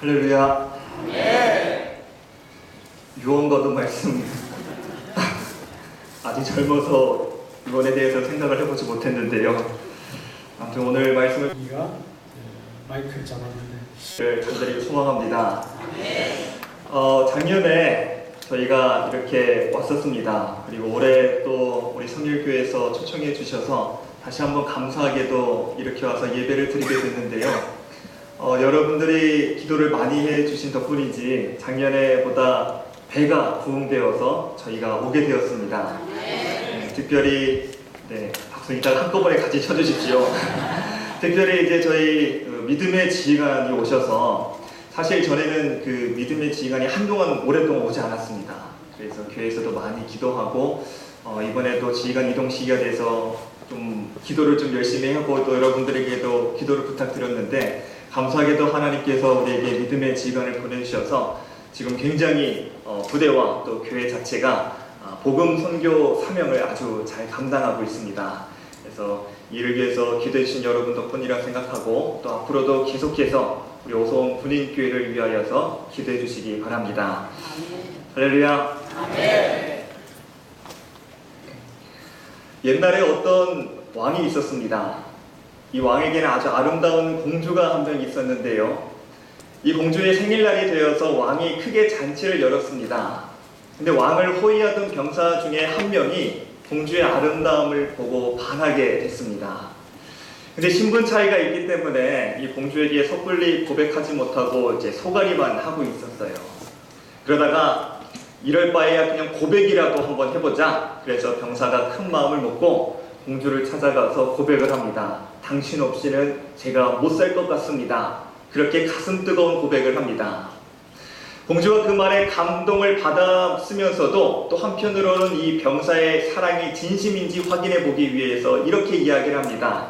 할렐루야. 네. 유언과도 말씀 아직 젊어서 이번에 대해서 생각을 해보지 못했는데요. 아무튼 오늘 말씀을 마이크를 잡았는데 간절히 소망합니다. 작년에 저희가 이렇게 왔었습니다. 그리고 올해 또 우리 성일교회에서 초청해 주셔서 다시 한번 감사하게도 이렇게 와서 예배를 드리게 됐는데요. 여러분들이 기도를 많이 해주신 덕분인지 작년에보다 배가 부흥되어서 저희가 오게 되었습니다. 특별히 박수 일단 한꺼번에 같이 쳐주십시오. 특별히 이제 저희 믿음의 지휘관이 오셔서 사실 전에는 그 믿음의 지휘관이 한동안 오랫동안 오지 않았습니다. 그래서 교회에서도 많이 기도하고 이번에도 지휘관 이동 시기가 돼서 좀 기도를 좀 열심히 하고 또 여러분들에게도 기도를 부탁드렸는데 감사하게도 하나님께서 우리에게 믿음의 지휘관을 보내주셔서 지금 굉장히 부대와 또 교회 자체가 복음 선교 사명을 아주 잘 감당하고 있습니다. 그래서 이를 위해서 기도해 주신 여러분 덕분이라 생각하고 또 앞으로도 계속해서 우리 오송 군인교회를 위하여서 기도해 주시기 바랍니다. 할렐루야. 옛날에 어떤 왕이 있었습니다. 이 왕에게는 아주 아름다운 공주가 한 명 있었는데요. 이 공주의 생일날이 되어서 왕이 크게 잔치를 열었습니다. 근데 왕을 호위하던 병사 중에 한 명이 공주의 아름다움을 보고 반하게 됐습니다. 근데 신분 차이가 있기 때문에 이 공주에게 섣불리 고백하지 못하고 이제 소가리만 하고 있었어요. 그러다가 이럴 바에야 그냥 고백이라도 한번 해보자. 그래서 병사가 큰 마음을 먹고 공주를 찾아가서 고백을 합니다. 당신 없이는 제가 못 살 것 같습니다. 그렇게 가슴 뜨거운 고백을 합니다. 공주가 그 말에 감동을 받았으면서도 또 한편으로는 이 병사의 사랑이 진심인지 확인해 보기 위해서 이렇게 이야기를 합니다.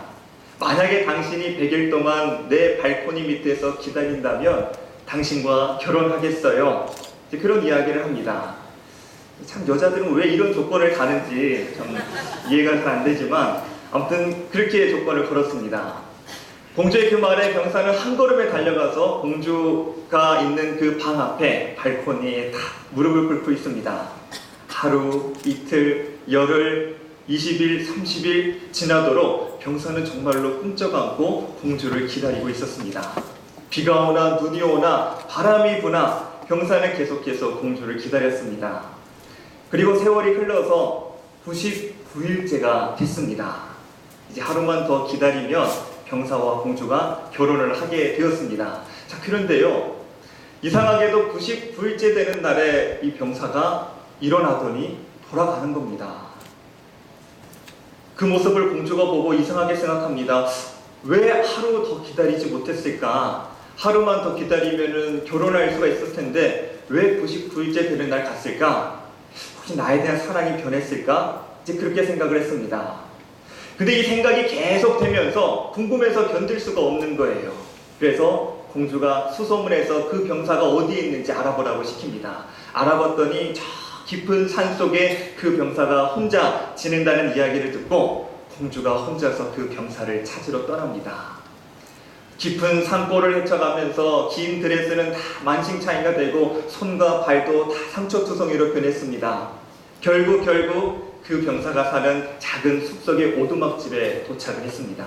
만약에 당신이 100일 동안 내 발코니 밑에서 기다린다면 당신과 결혼하겠어요. 그런 이야기를 합니다. 참 여자들은 왜 이런 조건을 가는지 좀 이해가 잘 안 되지만 아무튼 그렇게 조건을 걸었습니다. 공주의 그 말에 병사는 한 걸음에 달려가서 공주가 있는 그 방 앞에 발코니에 다 무릎을 꿇고 있습니다. 하루, 이틀, 열흘, 20일, 30일 지나도록 병사는 정말로 꿈쩍 않고 공주를 기다리고 있었습니다. 비가 오나 눈이 오나 바람이 부나 병사는 계속해서 공주를 기다렸습니다. 그리고 세월이 흘러서 99일째가 됐습니다. 이제 하루만 더 기다리면 병사와 공주가 결혼을 하게 되었습니다. 자, 그런데요, 이상하게도 99일째 되는 날에 이 병사가 일어나더니 돌아가는 겁니다. 그 모습을 공주가 보고 이상하게 생각합니다. 왜 하루 더 기다리지 못했을까? 하루만 더 기다리면은 결혼할 수가 있을 텐데 왜 99일째 되는 날 갔을까? 혹시 나에 대한 사랑이 변했을까? 이제 그렇게 생각을 했습니다. 근데 이 생각이 계속되면서 궁금해서 견딜 수가 없는 거예요. 그래서 공주가 수소문해서 그 병사가 어디에 있는지 알아보라고 시킵니다. 알아봤더니 저 깊은 산 속에 그 병사가 혼자 지낸다는 이야기를 듣고 공주가 혼자서 그 병사를 찾으러 떠납니다. 깊은 산골을 헤쳐가면서 긴 드레스는 다 만신창이가 되고 손과 발도 다 상처투성이로 변했습니다. 결국 그 병사가 사는 작은 숲속의 오두막집에 도착을 했습니다.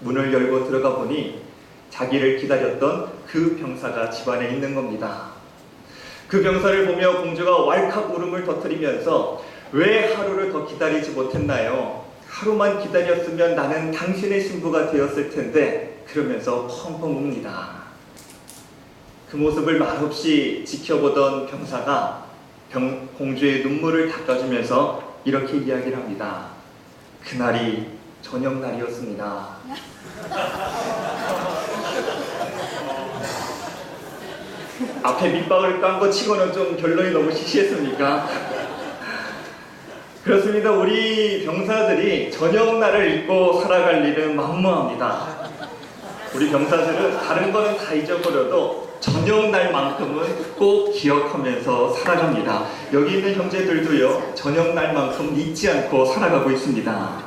문을 열고 들어가 보니 자기를 기다렸던 그 병사가 집안에 있는 겁니다. 그 병사를 보며 공주가 왈칵 울음을 터뜨리면서 왜 하루를 더 기다리지 못했나요? 하루만 기다렸으면 나는 당신의 신부가 되었을 텐데 그러면서 펑펑 웁니다. 그 모습을 말없이 지켜보던 병사가 공주의 눈물을 닦아주면서 이렇게 이야기를 합니다. 그날이 저녁날이었습니다. 앞에 밑박을 깐 거 치고는 좀 결론이 너무 시시했습니까? 그렇습니다. 우리 병사들이 저녁날을 잊고 살아갈 일은 만무합니다. 우리 병사들은 다른 거는 다 잊어버려도 저녁날만큼은 꼭 기억하면서 살아갑니다. 여기 있는 형제들도요, 저녁날만큼 잊지 않고 살아가고 있습니다.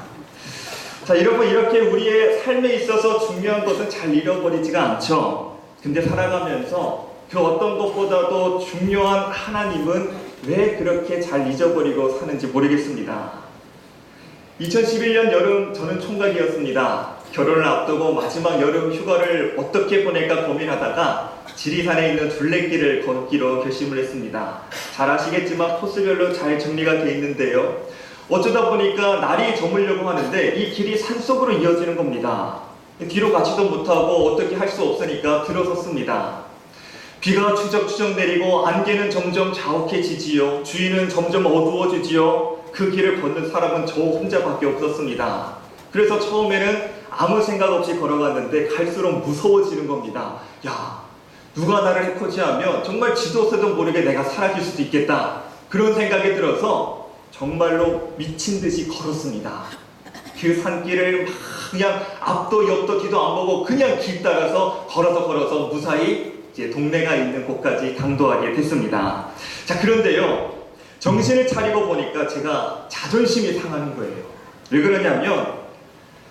자, 여러분, 이렇게 우리의 삶에 있어서 중요한 것은 잘 잃어버리지가 않죠. 근데 살아가면서 그 어떤 것보다도 중요한 하나님은 왜 그렇게 잘 잊어버리고 사는지 모르겠습니다. 2011년 여름 저는 총각이었습니다. 결혼을 앞두고 마지막 여름 휴가를 어떻게 보낼까 고민하다가 지리산에 있는 둘레길을 걷기로 결심을 했습니다. 잘 아시겠지만 코스별로 잘 정리가 되어 있는데요. 어쩌다 보니까 날이 저물려고 하는데 이 길이 산속으로 이어지는 겁니다. 뒤로 가지도 못하고 어떻게 할 수 없으니까 들어섰습니다. 비가 추적추적 내리고 안개는 점점 자욱해지지요. 주위는 점점 어두워지지요. 그 길을 걷는 사람은 저 혼자밖에 없었습니다. 그래서 처음에는 아무 생각 없이 걸어갔는데 갈수록 무서워지는 겁니다. 야, 누가 나를 해코지하면 정말 지도서도 모르게 내가 사라질 수도 있겠다. 그런 생각이 들어서 정말로 미친 듯이 걸었습니다. 그 산길을 막 그냥 앞도 옆도 뒤도 안 보고 그냥 길 따라서 걸어서 무사히 이제 동네가 있는 곳까지 당도하게 됐습니다. 자, 그런데요, 정신을 차리고 보니까 제가 자존심이 상하는 거예요. 왜 그러냐면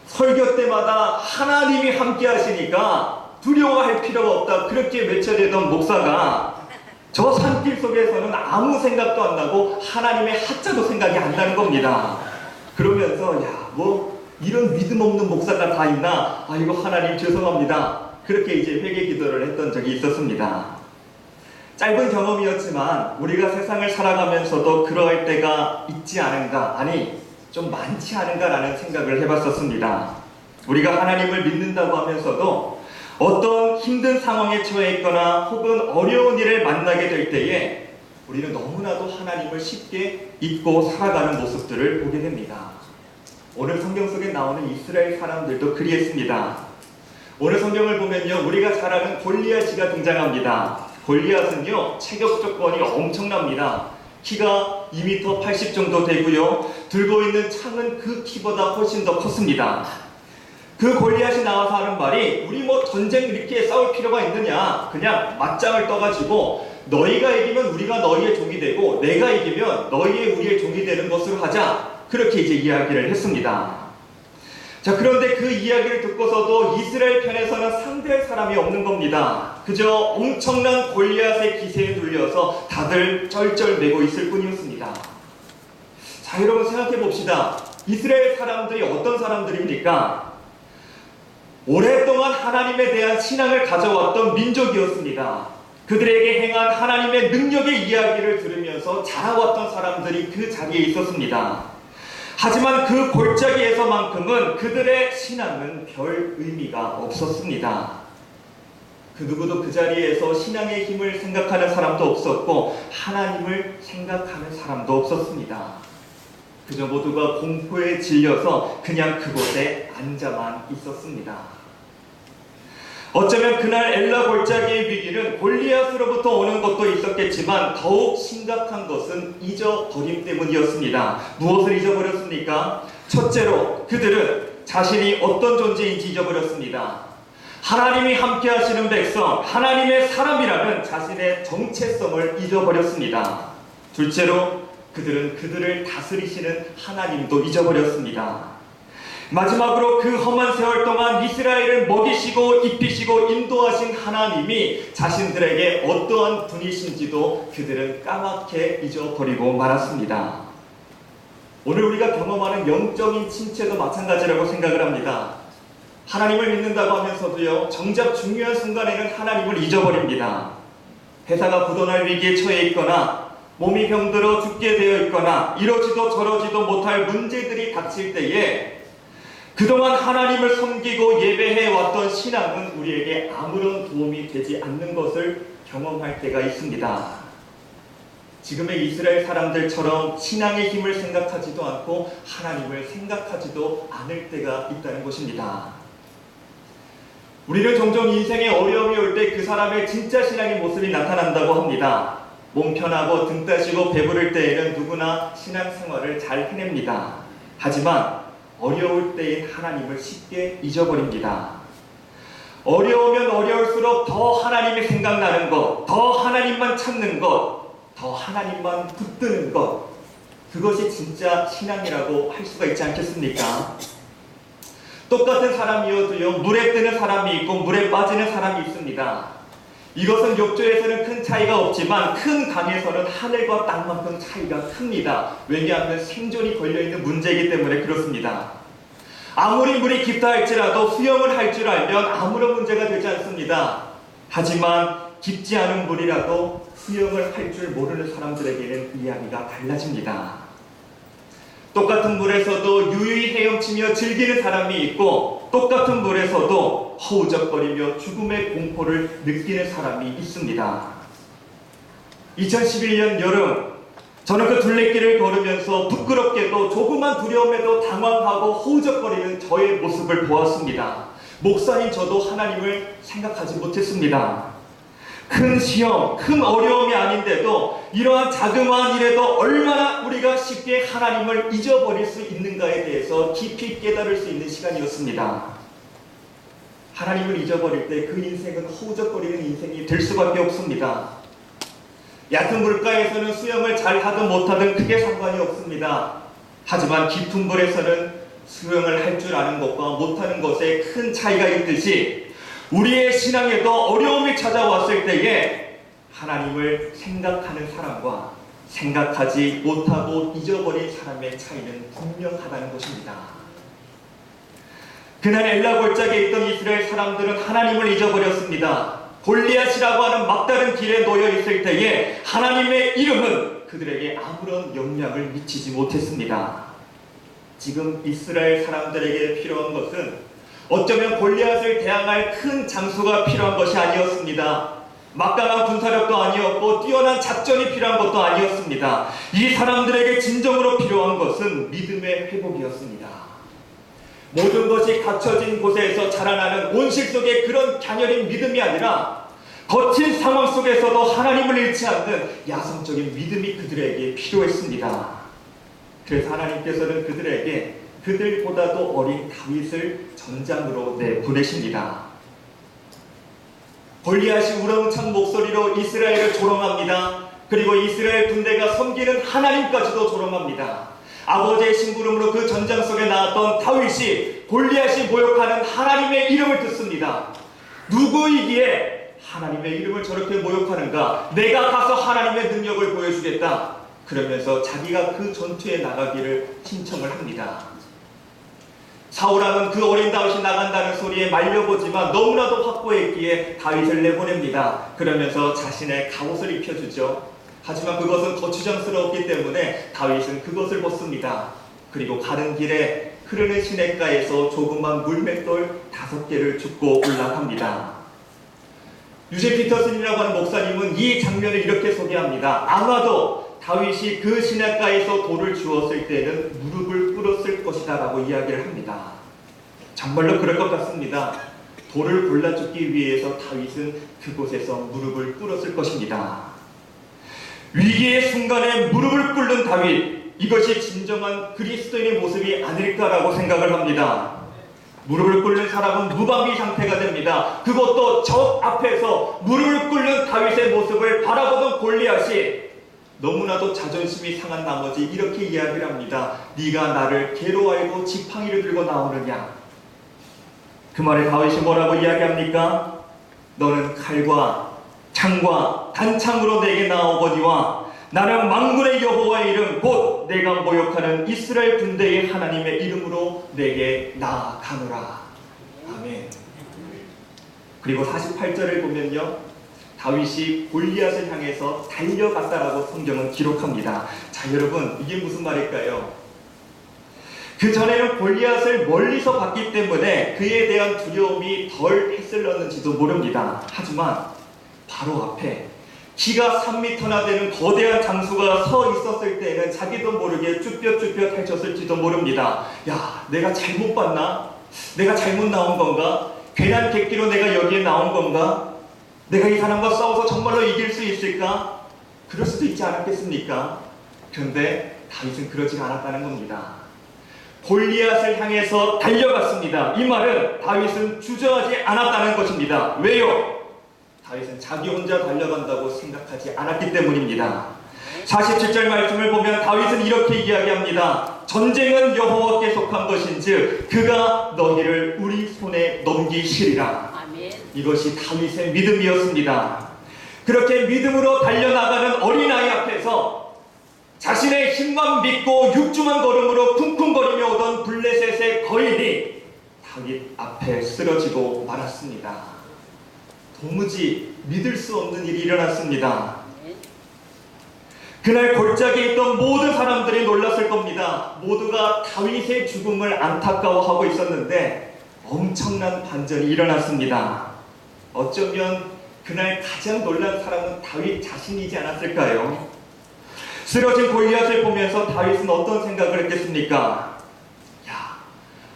설교 때마다 하나님이 함께 하시니까 두려워할 필요가 없다 그렇게 외쳐대던 목사가 저 산길 속에서는 아무 생각도 안 나고 하나님의 하자도 생각이 안 나는 겁니다. 그러면서 야, 뭐 이런 믿음 없는 목사가 다 있나? 아이고 하나님 죄송합니다. 그렇게 이제 회개 기도를 했던 적이 있었습니다. 짧은 경험이었지만 우리가 세상을 살아가면서도 그러할 때가 있지 않은가, 아니 좀 많지 않은가라는 생각을 해봤었습니다. 우리가 하나님을 믿는다고 하면서도 어떤 힘든 상황에 처해 있거나 혹은 어려운 일을 만나게 될 때에 우리는 너무나도 하나님을 쉽게 잊고 살아가는 모습들을 보게 됩니다. 오늘 성경 속에 나오는 이스라엘 사람들도 그리했습니다. 오늘 성경을 보면요, 우리가 잘 아는 골리앗이가 등장합니다. 골리앗은요, 체격 조건이 엄청납니다. 키가 2m 80 정도 되고요, 들고 있는 창은 그 키보다 훨씬 더 컸습니다. 그 골리앗이 나와서 하는 말이 우리 뭐 전쟁 이렇게 싸울 필요가 있느냐, 그냥 맞짱을 떠가지고 너희가 이기면 우리가 너희의 종이 되고 내가 이기면 너희의 우리의 종이 되는 것으로 하자, 그렇게 이제 이야기를 했습니다. 자, 그런데 그 이야기를 듣고서도 이스라엘 편에서는 상대할 사람이 없는 겁니다. 그저 엄청난 골리앗의 기세에 눌려서 다들 쩔쩔매고 있을 뿐이었습니다. 자, 여러분 생각해 봅시다. 이스라엘 사람들이 어떤 사람들입니까? 오랫동안 하나님에 대한 신앙을 가져왔던 민족이었습니다. 그들에게 행한 하나님의 능력의 이야기를 들으면서 자라왔던 사람들이 그 자리에 있었습니다. 하지만 그 골짜기에서만큼은 그들의 신앙은 별 의미가 없었습니다. 그 누구도 그 자리에서 신앙의 힘을 생각하는 사람도 없었고 하나님을 생각하는 사람도 없었습니다. 그저 모두가 공포에 질려서 그냥 그곳에 앉아만 있었습니다. 어쩌면 그날 엘라 골짜기의 위기는 골리앗으로부터 오는 것도 있었겠지만 더욱 심각한 것은 잊어버림 때문이었습니다. 무엇을 잊어버렸습니까? 첫째로 그들은 자신이 어떤 존재인지 잊어버렸습니다. 하나님이 함께 하시는 백성, 하나님의 사람이라는 자신의 정체성을 잊어버렸습니다. 둘째로 그들은 그들을 다스리시는 하나님도 잊어버렸습니다. 마지막으로 그 험한 세월 동안 이스라엘을 먹이시고 입히시고 인도하신 하나님이 자신들에게 어떠한 분이신지도 그들은 까맣게 잊어버리고 말았습니다. 오늘 우리가 경험하는 영적인 침체도 마찬가지라고 생각을 합니다. 하나님을 믿는다고 하면서도요, 정작 중요한 순간에는 하나님을 잊어버립니다. 회사가 부도날 위기에 처해 있거나 몸이 병들어 죽게 되어 있거나 이러지도 저러지도 못할 문제들이 닥칠 때에 그동안 하나님을 섬기고 예배해왔던 신앙은 우리에게 아무런 도움이 되지 않는 것을 경험할 때가 있습니다. 지금의 이스라엘 사람들처럼 신앙의 힘을 생각하지도 않고 하나님을 생각하지도 않을 때가 있다는 것입니다. 우리는 종종 인생에 어려움이 올 때 그 사람의 진짜 신앙의 모습이 나타난다고 합니다. 몸 편하고 등 따시고 배부를 때에는 누구나 신앙생활을 잘 해냅니다. 하지만 어려울 때인 하나님을 쉽게 잊어버립니다. 어려우면 어려울수록 더 하나님이 생각나는 것, 더 하나님만 찾는 것, 더 하나님만 붙드는 것, 그것이 진짜 신앙이라고 할 수가 있지 않겠습니까? 똑같은 사람이어도요, 물에 뜨는 사람이 있고 물에 빠지는 사람이 있습니다. 이것은 욕조에서는 큰 차이가 없지만 큰 강에서는 하늘과 땅만큼 차이가 큽니다. 왜냐하면 생존이 걸려있는 문제이기 때문에 그렇습니다. 아무리 물이 깊다 할지라도 수영을 할 줄 알면 아무런 문제가 되지 않습니다. 하지만 깊지 않은 물이라도 수영을 할 줄 모르는 사람들에게는 이야기가 달라집니다. 똑같은 물에서도 유유히 헤엄치며 즐기는 사람이 있고 똑같은 물에서도 허우적거리며 죽음의 공포를 느끼는 사람이 있습니다. 2011년 여름, 저는 그 둘레길을 걸으면서 부끄럽게도 조그만 두려움에도 당황하고 허우적거리는 저의 모습을 보았습니다. 목사인 저도 하나님을 생각하지 못했습니다. 큰 시험, 큰 어려움이 아닌데도 이러한 자그마한 일에도 얼마나 우리가 쉽게 하나님을 잊어버릴 수 있는가에 대해서 깊이 깨달을 수 있는 시간이었습니다. 하나님을 잊어버릴 때 그 인생은 허우적거리는 인생이 될 수밖에 없습니다. 얕은 물가에서는 수영을 잘 하든 못하든 크게 상관이 없습니다. 하지만 깊은 물에서는 수영을 할 줄 아는 것과 못하는 것에 큰 차이가 있듯이 우리의 신앙에도 어려움이 찾아왔을 때에 하나님을 생각하는 사람과 생각하지 못하고 잊어버린 사람의 차이는 분명하다는 것입니다. 그날 엘라 골짜기에 있던 이스라엘 사람들은 하나님을 잊어버렸습니다. 골리앗이라고 하는 막다른 길에 놓여 있을 때에 하나님의 이름은 그들에게 아무런 영향을 미치지 못했습니다. 지금 이스라엘 사람들에게 필요한 것은 어쩌면 골리앗을 대항할 큰 장수가 필요한 것이 아니었습니다. 막강한 군사력도 아니었고 뛰어난 작전이 필요한 것도 아니었습니다. 이 사람들에게 진정으로 필요한 것은 믿음의 회복이었습니다. 모든 것이 갖춰진 곳에서 자라나는 온실 속의 그런 갸녀린 믿음이 아니라 거친 상황 속에서도 하나님을 잃지 않는 야성적인 믿음이 그들에게 필요했습니다. 그래서 하나님께서는 그들에게 그들보다도 어린 다윗을 전장으로 내보내십니다. 골리앗이 우렁찬 목소리로 이스라엘을 조롱합니다. 그리고 이스라엘 군대가 섬기는 하나님까지도 조롱합니다. 아버지의 심부름으로 그 전장 속에 나왔던 다윗이 골리앗이 모욕하는 하나님의 이름을 듣습니다. 누구이기에 하나님의 이름을 저렇게 모욕하는가? 내가 가서 하나님의 능력을 보여주겠다. 그러면서 자기가 그 전투에 나가기를 신청을 합니다. 사울왕은 그 어린 다윗이 나간다는 소리에 말려보지만 너무나도 확고했기에 다윗을 내보냅니다. 그러면서 자신의 갑옷을 입혀주죠. 하지만 그것은 거추장스러웠기 때문에 다윗은 그것을 벗습니다. 그리고 가는 길에 흐르는 시냇가에서 조그만 물맷돌 5개를 줍고 올라갑니다. 유제 피터슨이라고 하는 목사님은 이 장면을 이렇게 소개합니다. 아마도 다윗이 그 시냇가에서 돌을 주었을 때는 무릎을 꿇었을 것이다 라고 이야기를 합니다. 정말로 그럴 것 같습니다. 돌을 골라주기 위해서 다윗은 그곳에서 무릎을 꿇었을 것입니다. 위기의 순간에 무릎을 꿇는 다윗, 이것이 진정한 그리스도인의 모습이 아닐까라고 생각을 합니다. 무릎을 꿇는 사람은 무방비 상태가 됩니다. 그것도 적 앞에서 무릎을 꿇는 다윗의 모습을 바라보던 골리앗이 너무나도 자존심이 상한 나머지 이렇게 이야기를 합니다. 네가 나를 개로 알고 지팡이를 들고 나오느냐? 그 말에 다윗이 뭐라고 이야기합니까? 너는 칼과 창과 단창으로 내게 나오거니와 나는 만군의 여호와의 이름 곧 내가 모욕하는 이스라엘 군대의 하나님의 이름으로 내게 나아가노라. 아멘. 그리고 48절을 보면요, 다윗이 골리앗을 향해서 달려갔다라고 성경은 기록합니다. 자, 여러분, 이게 무슨 말일까요? 그 전에는 골리앗을 멀리서 봤기 때문에 그에 대한 두려움이 덜 햇슬렀는지도 모릅니다. 하지만 바로 앞에 키가 3m나 되는 거대한 장수가 서 있었을 때는 자기도 모르게 쭈뼛쭈뼛 해쳤을지도 모릅니다. 야, 내가 잘못 봤나? 내가 잘못 나온 건가? 괜한 객기로 내가 여기에 나온 건가? 내가 이 사람과 싸워서 정말로 이길 수 있을까? 그럴 수도 있지 않았겠습니까? 그런데 다윗은 그러지 않았다는 겁니다. 골리앗을 향해서 달려갔습니다. 이 말은 다윗은 주저하지 않았다는 것입니다. 왜요? 다윗은 자기 혼자 달려간다고 생각하지 않았기 때문입니다. 47절 말씀을 보면 다윗은 이렇게 이야기합니다. 전쟁은 여호와께 속한 것인즉 그가 너희를 우리 손에 넘기시리라. 아멘. 이것이 다윗의 믿음이었습니다. 그렇게 믿음으로 달려나가는 어린아이 앞에서 자신의 힘만 믿고 육중한 걸음으로 쿵쿵거리며 오던 블레셋의 거인이 다윗 앞에 쓰러지고 말았습니다. 도무지 믿을 수 없는 일이 일어났습니다. 그날 골짜기에 있던 모든 사람들이 놀랐을 겁니다. 모두가 다윗의 죽음을 안타까워하고 있었는데 엄청난 반전이 일어났습니다. 어쩌면 그날 가장 놀란 사람은 다윗 자신이지 않았을까요? 쓰러진 골리앗을 보면서 다윗은 어떤 생각을 했겠습니까? 야,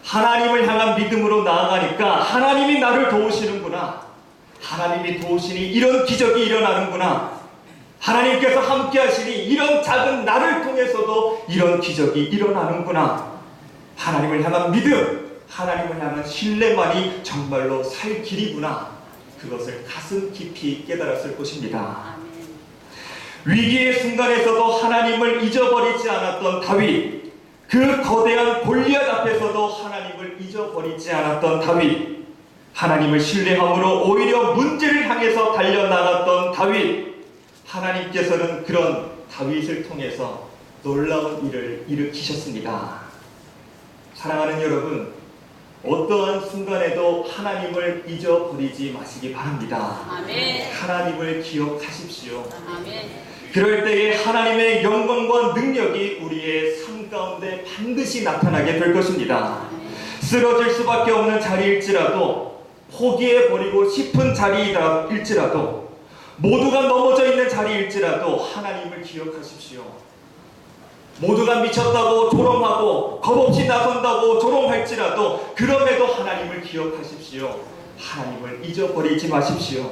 하나님을 향한 믿음으로 나아가니까 하나님이 나를 도우시는구나. 하나님이 도우시니 이런 기적이 일어나는구나. 하나님께서 함께 하시니 이런 작은 나를 통해서도 이런 기적이 일어나는구나. 하나님을 향한 믿음, 하나님을 향한 신뢰만이 정말로 살 길이구나. 그것을 가슴 깊이 깨달았을 것입니다. 아멘. 위기의 순간에서도 하나님을 잊어버리지 않았던 다윗, 그 거대한 골리앗 앞에서도 하나님을 잊어버리지 않았던 다윗, 하나님을 신뢰함으로 오히려 문제를 향해서 달려나갔던 다윗, 하나님께서는 그런 다윗을 통해서 놀라운 일을 일으키셨습니다. 사랑하는 여러분, 어떠한 순간에도 하나님을 잊어버리지 마시기 바랍니다. 아멘. 하나님을 기억하십시오. 아멘. 그럴 때에 하나님의 영광과 능력이 우리의 삶 가운데 반드시 나타나게 될 것입니다. 쓰러질 수밖에 없는 자리일지라도, 포기해버리고 싶은 자리일지라도, 모두가 넘어져 있는 자리일지라도 하나님을 기억하십시오. 모두가 미쳤다고 조롱하고 겁없이 나선다고 조롱할지라도 그럼에도 하나님을 기억하십시오. 하나님을 잊어버리지 마십시오.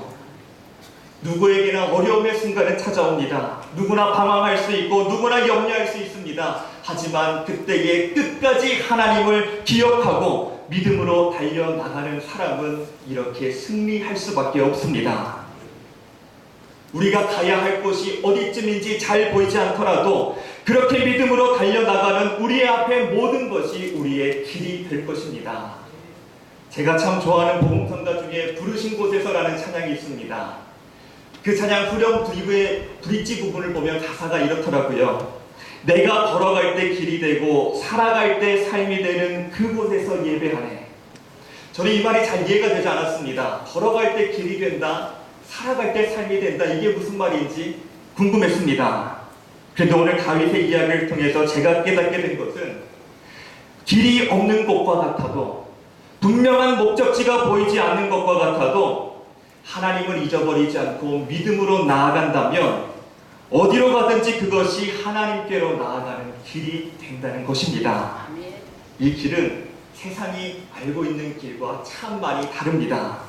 누구에게나 어려움의 순간은 찾아옵니다. 누구나 방황할 수 있고 누구나 염려할 수 있습니다. 하지만 그때에 끝까지 하나님을 기억하고 믿음으로 달려나가는 사람은 이렇게 승리할 수밖에 없습니다. 우리가 가야 할 곳이 어디쯤인지 잘 보이지 않더라도 그렇게 믿음으로 달려나가는 우리의 앞에 모든 것이 우리의 길이 될 것입니다. 제가 참 좋아하는 복음성가 중에 부르신 곳에서라는 찬양이 있습니다. 그 찬양 후렴 브릿지 부분을 보면 가사가 이렇더라고요. 내가 걸어갈 때 길이 되고 살아갈 때 삶이 되는 그곳에서 예배하네. 저는 이 말이 잘 이해가 되지 않았습니다. 걸어갈 때 길이 된다, 살아갈 때 삶이 된다, 이게 무슨 말인지 궁금했습니다. 그런데 오늘 다윗의 이야기를 통해서 제가 깨닫게 된 것은 길이 없는 곳과 같아도, 분명한 목적지가 보이지 않는 것과 같아도 하나님을 잊어버리지 않고 믿음으로 나아간다면 어디로 가든지 그것이 하나님께로 나아가는 길이 된다는 것입니다. 아멘. 이 길은 세상이 알고 있는 길과 참 많이 다릅니다.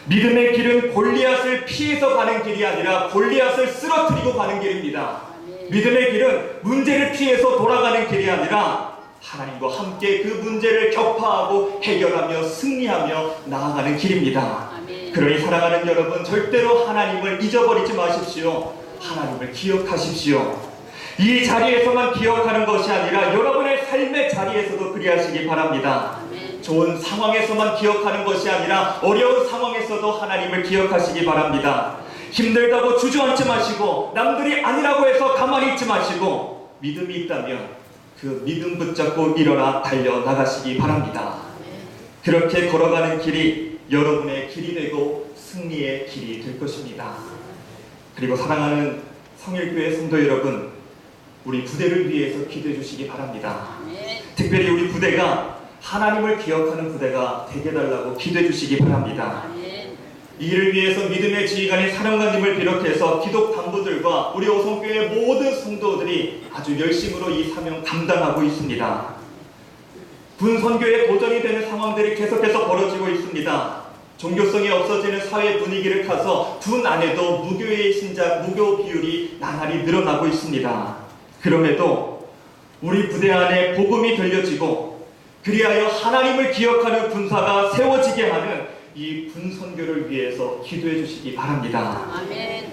믿음의 길은 골리앗을 피해서 가는 길이 아니라 골리앗을 쓰러뜨리고 가는 길입니다. 아멘. 믿음의 길은 문제를 피해서 돌아가는 길이 아니라 하나님과 함께 그 문제를 격파하고 해결하며 승리하며 나아가는 길입니다. 아멘. 그러니 사랑하는 여러분, 절대로 하나님을 잊어버리지 마십시오. 하나님을 기억하십시오. 이 자리에서만 기억하는 것이 아니라 여러분의 삶의 자리에서도 그리하시기 바랍니다. 아멘. 좋은 상황에서만 기억하는 것이 아니라 어려운 상황에서도 하나님을 기억하시기 바랍니다. 힘들다고 주저앉지 마시고 남들이 아니라고 해서 가만히 있지 마시고 믿음이 있다면 그 믿음 붙잡고 일어나 달려나가시기 바랍니다. 그렇게 걸어가는 길이 여러분의 길이 되고 승리의 길이 될 것입니다. 그리고 사랑하는 성일교회 성도 여러분, 우리 부대를 위해서 기도해 주시기 바랍니다. 아멘. 특별히 우리 부대가 하나님을 기억하는 부대가 되게 달라고 기도해 주시기 바랍니다. 아멘. 이 일을 위해서 믿음의 지휘관인 사령관님을 비롯해서 기독 간부들과 우리 오성교회 모든 성도들이 아주 열심으로 이 사명 감당하고 있습니다. 군 선교에 도전이 되는 상황들이 계속해서 벌어지고 있습니다. 종교성이 없어지는 사회 분위기를 타서 군 안에도 무교 비율이 나날이 늘어나고 있습니다. 그럼에도 우리 부대 안에 복음이 들려지고 그리하여 하나님을 기억하는 군사가 세워지게 하는 이 군선교를 위해서 기도해 주시기 바랍니다. 아멘.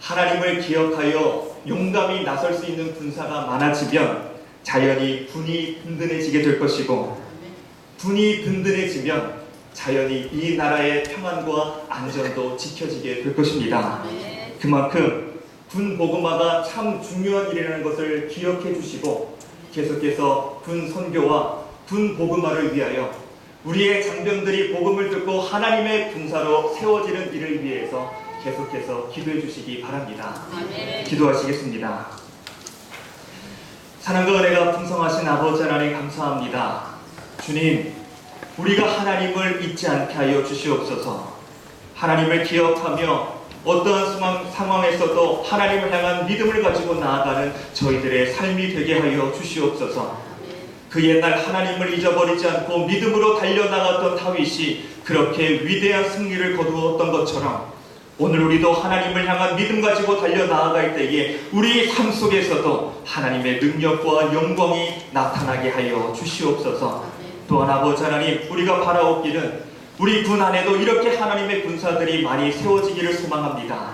하나님을 기억하여 용감히 나설 수 있는 군사가 많아지면 자연히 군이 든든해지게 될 것이고, 군이 든든해지면 자연히 이 나라의 평안과 안전도 지켜지게 될 것입니다. 그만큼 군 보그마가 참 중요한 일이라는 것을 기억해 주시고, 계속해서 군 선교와 군 보그마를 위하여 우리의 장병들이 복음을 듣고 하나님의 군사로 세워지는 일을 위해서 계속해서 기도해 주시기 바랍니다. 기도하시겠습니다. 사랑과 은혜가 풍성하신 아버지 하나님 감사합니다. 주님, 우리가 하나님을 잊지 않게 하여 주시옵소서. 하나님을 기억하며 어떠한 상황에서도 하나님을 향한 믿음을 가지고 나아가는 저희들의 삶이 되게 하여 주시옵소서. 그 옛날 하나님을 잊어버리지 않고 믿음으로 달려나갔던 다윗이 그렇게 위대한 승리를 거두었던 것처럼, 오늘 우리도 하나님을 향한 믿음 가지고 달려나아갈 때에 우리 삶 속에서도 하나님의 능력과 영광이 나타나게 하여 주시옵소서. 또한 아버지 하나님, 우리가 바라옵기는 우리 군 안에도 이렇게 하나님의 군사들이 많이 세워지기를 소망합니다.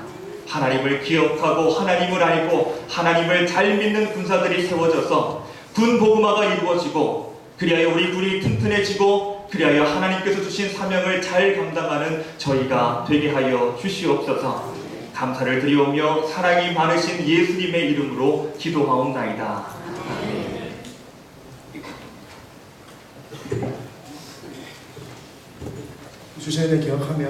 하나님을 기억하고 하나님을 알고 하나님을 잘 믿는 군사들이 세워져서 군 보그마가 이루어지고, 그리하여 우리 군이 튼튼해지고, 그리하여 하나님께서 주신 사명을 잘 감당하는 저희가 되게 하여 주시옵소서. 감사를 드리오며 사랑이 많으신 예수님의 이름으로 기도하옵나이다. 아멘. 주셔야 될 기억하며